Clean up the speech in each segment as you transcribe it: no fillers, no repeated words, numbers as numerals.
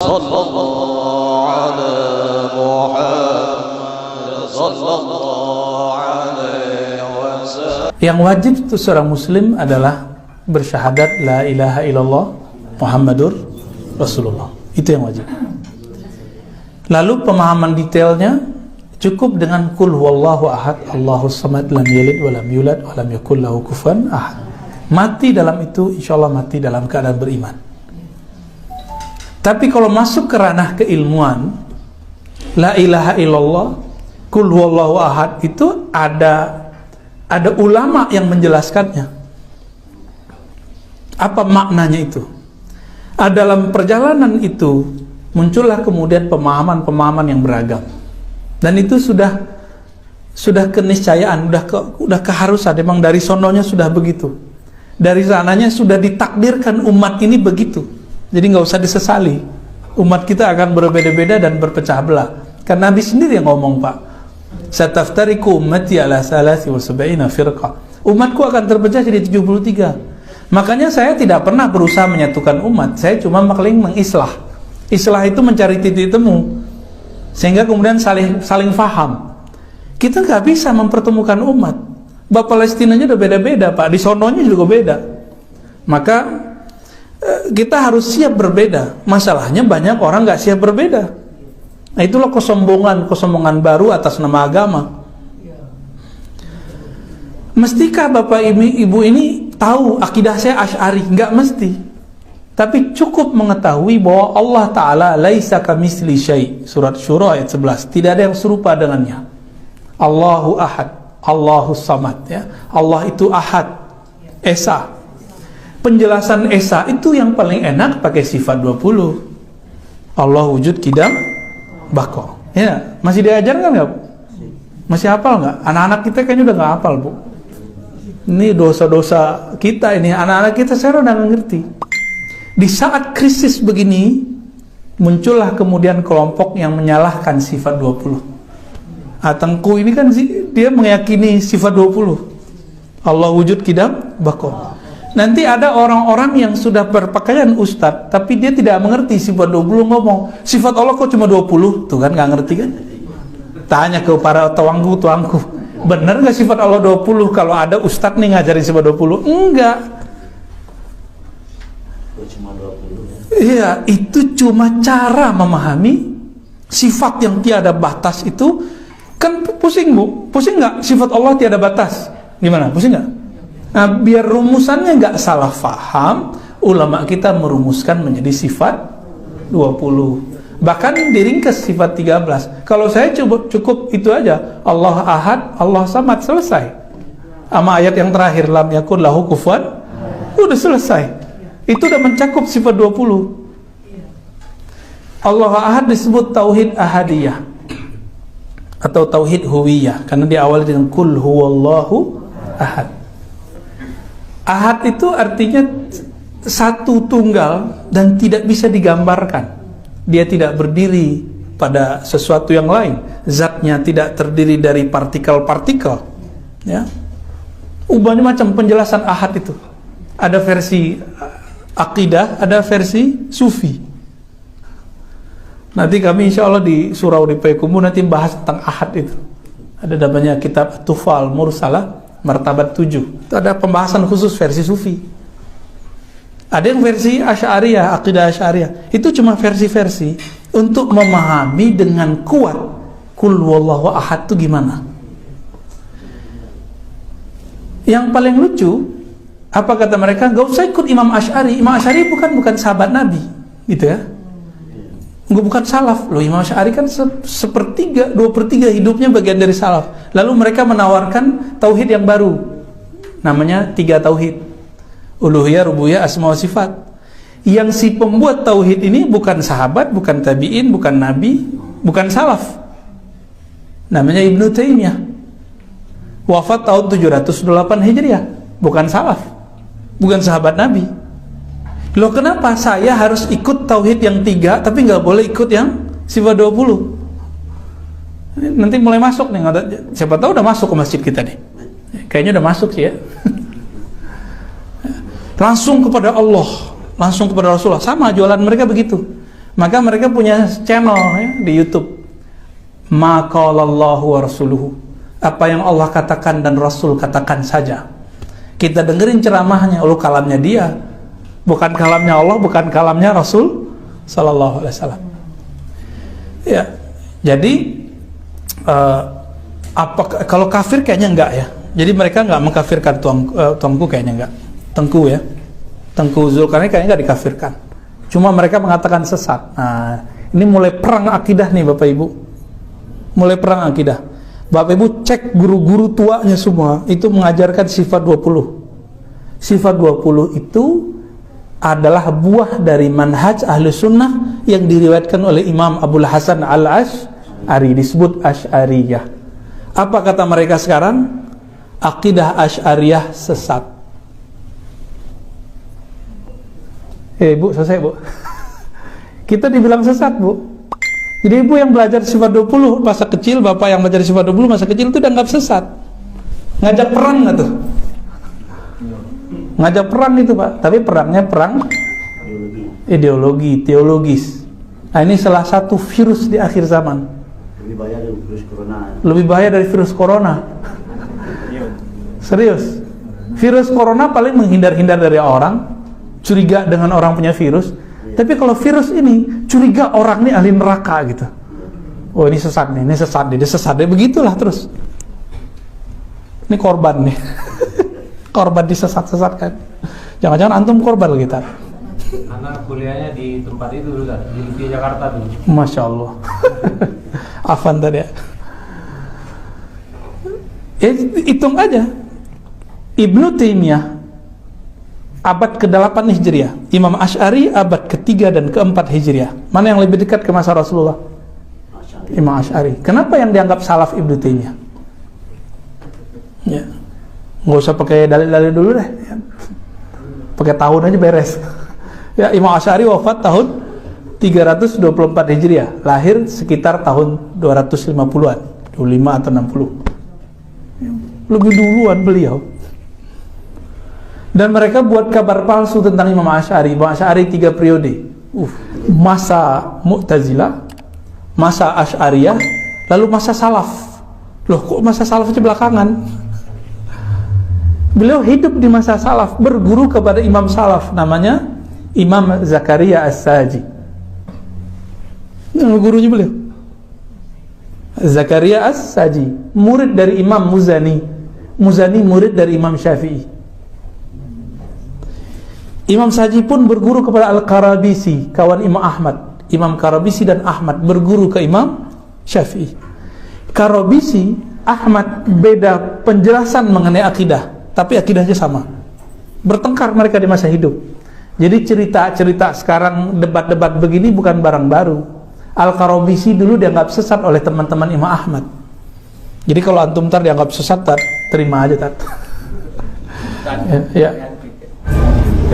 sallallahu ala Muhammad sallallahu alaihi wasallam. Yang wajib untuk seorang muslim adalah bersyahadat la ilaha illallah Muhammadur Rasulullah. Itu yang wajib. Lalu pemahaman detailnya cukup dengan kul huwallahu ahad, Allahus samad, lam yalid wa lam yulad wa lam yakul lahu kufuwan ahad. Mati dalam itu, insyaallah mati dalam keadaan beriman. Tapi kalau masuk ke ranah keilmuan, la ilaha illallah, kul huwallahu ahad, itu ada ulama yang menjelaskannya. Apa maknanya itu? Dalam perjalanan itu muncullah kemudian pemahaman-pemahaman yang beragam. Dan itu sudah keniscayaan, udah keharusan. Memang dari sononya sudah begitu. Dari sananya sudah ditakdirkan umat ini begitu. Jadi nggak usah disesali. Umat kita akan berbeda-beda dan berpecah belah. Karena Nabi sendiri yang ngomong, Pak. Sataftariku ummati ala 73 firqah. Umatku akan terpecah jadi 73. Makanya saya tidak pernah berusaha menyatukan umat. Saya cuma mengislah. Islah itu mencari titik temu, sehingga kemudian saling faham. Kita nggak bisa mempertemukan umat. Palestinanya udah beda-beda, Pak. Di sononya juga beda. Maka kita harus siap berbeda. Masalahnya banyak orang nggak siap berbeda. Nah, itulah kesombongan baru atas nama agama. Mestikah Bapak Ibu ini tahu akidah saya Asy'ari? Nggak mesti. Tapi cukup mengetahui bahwa Allah Ta'ala laisa kamitsli syai'. Surat Syura ayat 11. Tidak ada yang serupa dengannya. Allahu ahad, Allahus samad, ya. Allah itu ahad, esa. Penjelasan esa itu yang paling enak pakai sifat 20. Allah wujud kidam bako. Ya, masih diajarkan nggak, Bu? Masih hafal nggak? Anak-anak kita kayaknya udah nggak hafal, Bu. Ini dosa-dosa kita ini. Anak-anak kita saya udah nggak ngerti. Di saat krisis begini, muncullah kemudian kelompok yang menyalahkan sifat 20. Tengku ini kan dia meyakini sifat 20. Allah wujud kidam bako. Nanti ada orang-orang yang sudah berpakaian ustadz, tapi dia tidak mengerti sifat 20, ngomong, sifat Allah kok cuma 20? Tuh kan nggak ngerti kan? Tanya ke para tuangku, bener nggak sifat Allah 20? Kalau ada ustadz nih ngajarin sifat 20? Enggak. Iya, itu cuma cara memahami sifat yang tiada batas itu. Kan pusing, Bu? Pusing nggak? Sifat Allah tiada batas. Gimana? Pusing nggak? Nah, biar rumusannya nggak salah faham, ulama kita merumuskan menjadi sifat 20. Bahkan diringkas sifat 13. Kalau saya cukup itu aja. Allah ahad, Allah samad, selesai. Sama ayat yang terakhir, lam yakun lahu kufuwan, udah selesai. Itu udah mencakup sifat 20. Allah ahad disebut tauhid ahadiyah atau tauhid huwiyah, karena diawali dengan kul huwallahu ahad. Ahad itu artinya satu tunggal dan tidak bisa digambarkan. Dia tidak berdiri pada sesuatu yang lain. Zatnya tidak terdiri dari partikel-partikel. Ya. Ubahnya macam penjelasan ahad itu. Ada versi akidah, ada versi sufi. Nanti kami insya Allah di surau di Payakumbuh nanti bahas tentang ahad itu. Ada namanya kitab Tufal Mursalah Martabat 7. Itu ada pembahasan khusus versi sufi. Ada yang versi Asy'ariyah, akidah Asy'ariyah. Itu cuma versi-versi untuk memahami dengan kuat kul huwallahu ahad itu gimana. Yang paling lucu, apa kata mereka? Gak usah ikut Imam Asy'ari. Imam Asy'ari bukan sahabat Nabi, gitu ya. Bukan salaf. Loh, Imam Asy'ari kan 1/3, 2/3 hidupnya bagian dari salaf. Lalu mereka menawarkan tauhid yang baru. Namanya 3 tauhid. Uluhiyah, rububiyah, asma wa sifat. Yang si pembuat tauhid ini bukan sahabat, bukan tabi'in, bukan nabi, bukan salaf. Namanya Ibnu Taimiyah. Wafat tahun 708 Hijriah. Bukan salaf. Bukan sahabat Nabi. Loh, kenapa saya harus ikut tauhid yang 3 tapi nggak boleh ikut yang sifat 20? Nanti mulai masuk nih, siapa tahu udah masuk ke masjid kita nih. Kayaknya udah masuk sih ya. Langsung kepada Allah, langsung kepada Rasulullah. Sama jualan mereka begitu. Maka mereka punya channel ya, di YouTube. Ma qalallahu wa rasuluhu. Apa yang Allah katakan dan Rasul katakan saja. Kita dengerin ceramahnya, kalamnya dia, bukan kalamnya Allah, bukan kalamnya Rasul sallallahu alaihi wasallam. Ya. Jadi kalau kafir kayaknya enggak ya. Jadi mereka enggak mengkafirkan Tuanku kayaknya enggak. Tengku ya. Tengku Zulkarnain kayaknya enggak dikafirkan. Cuma mereka mengatakan sesat. Nah, ini mulai perang akidah nih Bapak Ibu. Mulai perang akidah. Bapak Ibu cek guru-guru tuanya semua itu mengajarkan sifat 20. Sifat 20 itu adalah buah dari manhaj ahli sunnah yang diriwayatkan oleh Imam Abul Hasan Al-Asy'ari, disebut Asy'ariyah. Apa kata mereka sekarang? Akidah Asy'ariyah sesat. Bu, selesai Bu. Kita dibilang sesat Bu. Jadi ibu yang belajar sifat 20 masa kecil, bapak yang belajar sifat 20 masa kecil itu dianggap sesat. Ngajak perang nggak tuh? Ngajak perang itu Pak, tapi perangnya perang ideologi, teologis. Nah ini salah satu virus di akhir zaman. Lebih bahaya dari virus corona. Lebih bahaya dari virus corona. Serius. Virus corona paling menghindar-hindar dari orang, curiga dengan orang punya virus. Tapi kalau virus ini curiga orang ini ahli neraka gitu. Oh ini sesat nih, ini sesat nih, dia sesat deh, begitulah terus. Ini korban nih. Korban disesat-sesatkan. Jangan-jangan antum korban kita. Anak kuliahnya di tempat itu dulu kan, di Jakarta dulu. Masya Allah. Afan tadi ya. Hitung aja. Ibnu Taimiyah abad ke-8 Hijriah, Imam Asy'ari abad ke-3 dan ke-4 Hijriah. Mana yang lebih dekat ke masa Rasulullah? Imam Asy'ari. Kenapa yang dianggap salaf Ibnu Taimiyah? Ya. Nggak usah pakai dalil-dalil dulu deh. Ya. Pakai tahun aja beres. Ya, Imam Asy'ari wafat tahun 324 Hijriah. Lahir sekitar tahun 250-an, 25 atau 60. Lebih duluan beliau. Dan mereka buat kabar palsu tentang Imam Asy'ari. Imam Asy'ari 3 periode. Masa Mu'tazilah, masa Asy'ariyah, lalu masa Salaf. Loh, kok masa Salafnya belakangan? Beliau hidup di masa Salaf, berguru kepada Imam Salaf, namanya Imam Zakaria As-Saji. Nama gurunya beliau Zakaria As-Saji, murid dari Imam Muzani. Muzani murid dari Imam Syafi'i. Imam Saji pun berguru kepada Al-Karabisi, kawan Imam Ahmad. Imam Karabisi dan Ahmad berguru ke Imam Syafi'i. Karabisi, Ahmad beda penjelasan mengenai akidah, tapi akidahnya sama. Bertengkar mereka di masa hidup. Jadi cerita-cerita sekarang, debat-debat begini bukan barang baru. Al-Karabisi dulu dianggap sesat oleh teman-teman Imam Ahmad. Jadi kalau antum tar dianggap sesat, terima aja tar. Ya.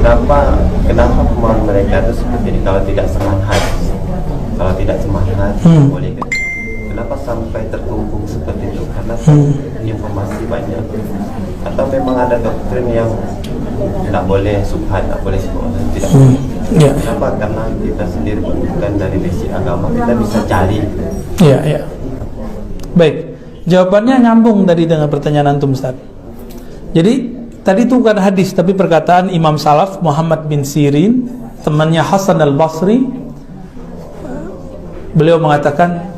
Kenapa pemahaman mereka itu seperti ini? Kalau tidak semangat, boleh kan? Kenapa sampai terkungkung seperti itu? Karena informasi banyak, atau memang ada doktrin yang tidak boleh subhan, tidak boleh semua orang tidak boleh. Kenapa? Karena kita sendiri bukan dari basic agama, kita bisa cari. Ya. Baik, jawabannya nyambung tadi dengan pertanyaan antum Ustaz. Jadi tadi itu bukan hadis, tapi perkataan Imam Salaf Muhammad bin Sirin, temannya Hasan al-Basri. Beliau mengatakan,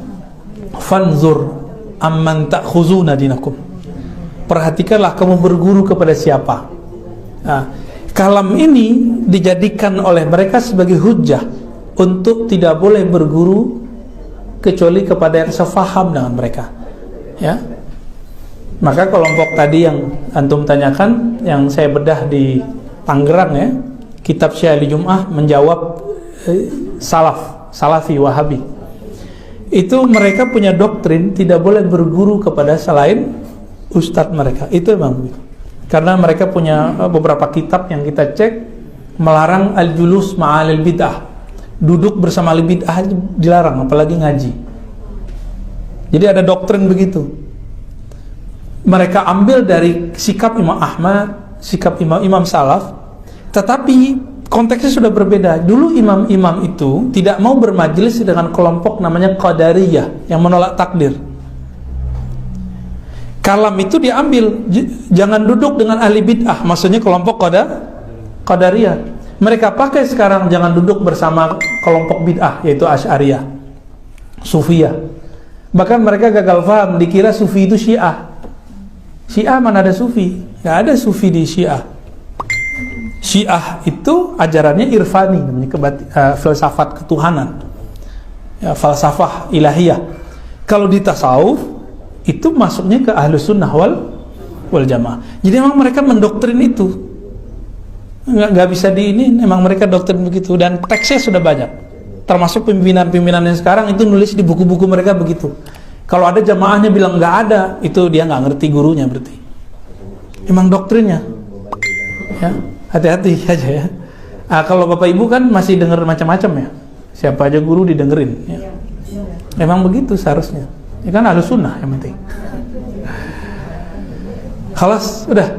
"Fanzur amman ta'khuzuna dinakum." Perhatikanlah kamu berguru kepada siapa. Nah, kalam ini dijadikan oleh mereka sebagai hujjah untuk tidak boleh berguru kecuali kepada yang sefaham dengan mereka. Ya. Maka kelompok tadi yang antum tanyakan, yang saya bedah di Tangerang ya, kitab Syiah Jum'ah menjawab Salafi Wahabi. Itu mereka punya doktrin tidak boleh berguru kepada selain ustadz mereka. Itu memang karena mereka punya beberapa kitab yang kita cek melarang al-julus ma'alil bid'ah. Duduk bersama al bid'ah dilarang, apalagi ngaji. Jadi ada doktrin begitu. Mereka ambil dari sikap Imam Ahmad, sikap Imam Salaf, tetapi konteksnya sudah berbeda. Dulu imam-imam itu tidak mau bermajelis dengan kelompok namanya Qadariyah yang menolak takdir. Kalam itu diambil, jangan duduk dengan ahli bid'ah, maksudnya kelompok Qadariyah. Mereka pakai sekarang jangan duduk bersama kelompok bid'ah, yaitu Asy'ariyah, Sufiyah. Bahkan mereka gagal paham, dikira Sufi itu Syiah. Syiah mana ada Sufi? Nggak ada Sufi di Syiah. Syiah itu ajarannya irfani, namanya filsafat ketuhanan, ya, falsafah ilahiyah. Kalau di tasawuf itu masuknya ke ahlus sunnah wal jamaah. Jadi memang mereka mendoktrin itu, nggak bisa memang mereka doktrin begitu, dan teksnya sudah banyak. Termasuk pimpinan-pimpinan yang sekarang itu nulis di buku-buku mereka begitu. Kalau ada jamaahnya bilang nggak ada, itu dia nggak ngerti gurunya berarti. Memang doktrinnya, ya. Hati-hati aja ya. Kalau Bapak Ibu kan masih dengar macam-macam ya. Siapa aja guru didengerin ya. Memang begitu seharusnya. Ya kan ahlus sunnah yang penting. Khalas, udah.